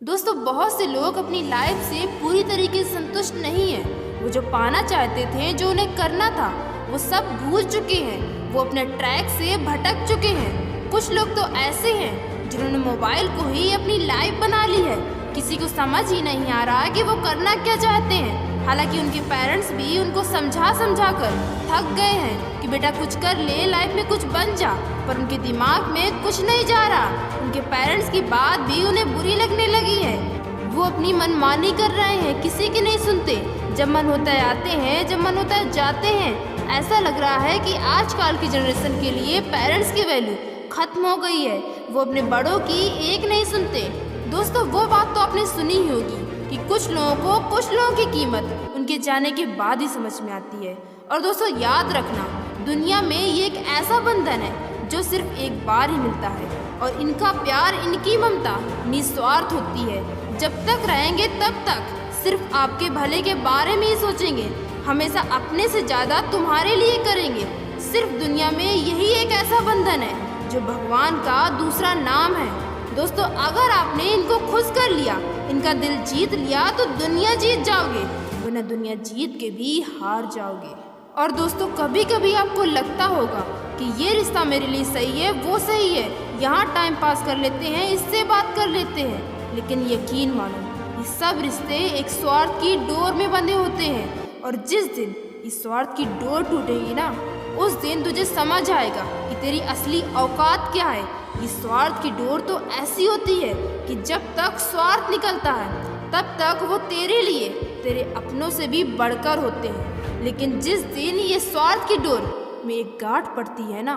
दोस्तों, बहुत से लोग अपनी लाइफ से पूरी तरीके से संतुष्ट नहीं हैं। वो जो पाना चाहते थे, जो उन्हें करना था, वो सब भूल चुके हैं। वो अपने ट्रैक से भटक चुके हैं। कुछ लोग तो ऐसे हैं जिन्होंने मोबाइल को ही अपनी लाइफ बना ली है। किसी को समझ ही नहीं आ रहा कि वो करना क्या चाहते हैं। हालांकि उनके पेरेंट्स भी उनको समझा कर थक गए हैं कि बेटा कुछ कर ले, लाइफ में कुछ बन जा, पर उनके दिमाग में कुछ नहीं जा रहा। उनके पेरेंट्स की बात भी उन्हें बुरी लगने लगी है। वो अपनी मनमानी कर रहे हैं, किसी की नहीं सुनते। जब मन होता है आते हैं, जब मन होता है जाते हैं। ऐसा लग रहा है कि आजकल की जनरेशन के लिए पेरेंट्स की वैल्यू खत्म हो गई है। वो अपने बड़ों की एक नहीं सुनते। दोस्तों, वो बात तो आपने सुनी ही होगी कि कुछ लोगों की कीमत उनके जाने के बाद ही समझ में आती है। और दोस्तों, याद रखना, दुनिया में ये एक ऐसा बंधन है जो सिर्फ एक बार ही मिलता है, और इनका प्यार, इनकी ममता निस्वार्थ होती है। जब तक रहेंगे तब तक सिर्फ आपके भले के बारे में ही सोचेंगे, हमेशा अपने से ज़्यादा तुम्हारे लिए करेंगे। सिर्फ दुनिया में यही एक ऐसा बंधन है जो भगवान का दूसरा नाम है। दोस्तों, अगर आपने इनको खुश कर लिया, इनका दिल जीत लिया, तो दुनिया जीत जाओगे, वरना दुनिया जीत के भी हार जाओगे। और दोस्तों, कभी कभी आपको लगता होगा कि ये रिश्ता मेरे लिए सही है, वो सही है, यहाँ टाइम पास कर लेते हैं, इससे बात कर लेते हैं। लेकिन यकीन मानो, ये सब रिश्ते एक स्वार्थ की डोर में बंधे होते हैं। और जिस दिन इस स्वार्थ की डोर टूटेगी ना, उस दिन तुझे समझ आएगा कि तेरी असली औकात क्या है। ये स्वार्थ की डोर तो ऐसी होती है कि जब तक स्वार्थ निकलता है, तब तक वो तेरे लिए, तेरे अपनों से भी बढ़कर होते हैं। लेकिन जिस दिन ये स्वार्थ की डोर में एक गांठ पड़ती है ना,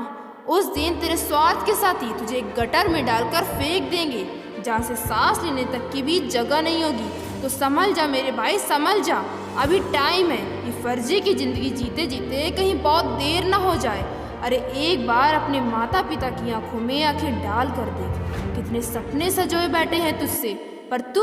उस दिन तेरे स्वार्थ के साथ ही तुझे एक गटर में डालकर फेंक देंगे, जहाँ से सांस लेने तक की भी जगह नहीं होगी। तो संभल जा मेरे भाई, संभल जा, अभी टाइम है। ये फर्जी की ज़िंदगी जीते जीते कहीं बहुत देर ना हो जाए। अरे एक बार अपने माता पिता की आंखों में आंखें डाल कर देख, कितने सपने सजोए बैठे हैं तुझसे, पर तू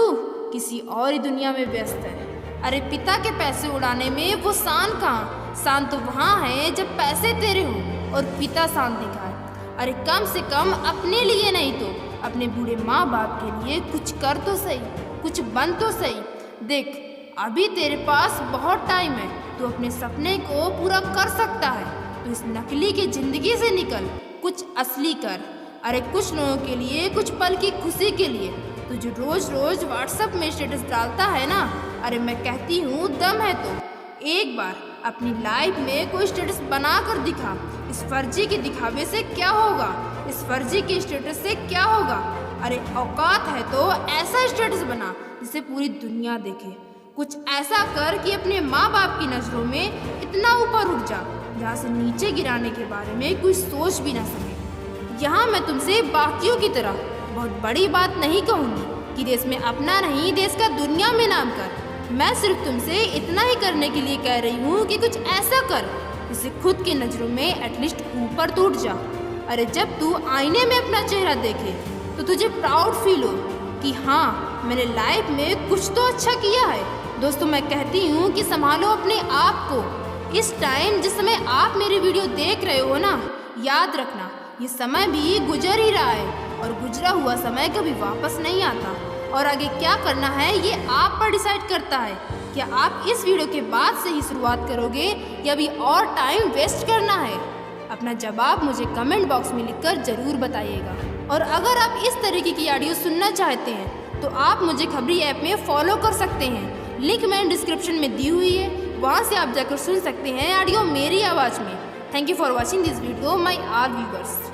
किसी और ही दुनिया में व्यस्त है। अरे पिता के पैसे उड़ाने में वो शान कहाँ? शान तो वहाँ है जब पैसे तेरे हों और पिता शान दिखाए। अरे कम से कम अपने लिए नहीं तो अपने बूढ़े माँ बाप के लिए कुछ कर तो सही, कुछ बन तो सही। देख, अभी तेरे पास बहुत टाइम है, तू अपने सपने को पूरा कर सकता है। तो इस नकली की जिंदगी से निकल, कुछ असली कर। अरे कुछ लोगों के लिए, कुछ पल की खुशी के लिए तू जो रोज रोज व्हाट्सएप में स्टेटस डालता है ना, अरे मैं कहती हूँ, दम है तो एक बार अपनी लाइफ में कोई स्टेटस बना कर दिखा। इस फर्जी के दिखावे से क्या होगा? इस फर्जी के स्टेटस से क्या होगा? अरे औकात है तो ऐसा स्टेटस बना जिसे पूरी दुनिया देखे। कुछ ऐसा कर कि अपने माँ बाप की नज़रों में इतना ऊपर उठ जा, जहाँ से नीचे गिराने के बारे में कोई सोच भी ना सके। यहाँ मैं तुमसे बाकियों की तरह बहुत बड़ी बात नहीं कहूँगी कि देश में अपना नहीं, देश का दुनिया में नाम कर। मैं सिर्फ तुमसे इतना ही करने के लिए कह रही हूँ कि कुछ ऐसा कर जिससे खुद की नज़रों में एटलीस्ट ऊपर तो उठ जा। अरे जब तू आईने में अपना चेहरा देखे तो तुझे प्राउड फील हो कि हाँ, मैंने लाइफ में कुछ तो अच्छा किया है। दोस्तों, मैं कहती हूँ कि संभालो अपने आप को। इस टाइम जिस समय आप मेरी वीडियो देख रहे हो ना, याद रखना, ये समय भी गुजर ही रहा है, और गुजरा हुआ समय कभी वापस नहीं आता। और आगे क्या करना है ये आप पर डिसाइड करता है। क्या आप इस वीडियो के बाद से ही शुरुआत करोगे या अभी और टाइम वेस्ट करना है? अपना जवाब मुझे कमेंट बॉक्स में लिखकर ज़रूर बताइएगा। और अगर आप इस तरीके की ऑडियो सुनना चाहते हैं तो आप मुझे खबरी ऐप में फॉलो कर सकते हैं। लिंक मैंने डिस्क्रिप्शन में दी हुई है, वहाँ से आप जाकर सुन सकते हैं ऑडियो मेरी आवाज़ में। Thank you for watching this video my all viewers.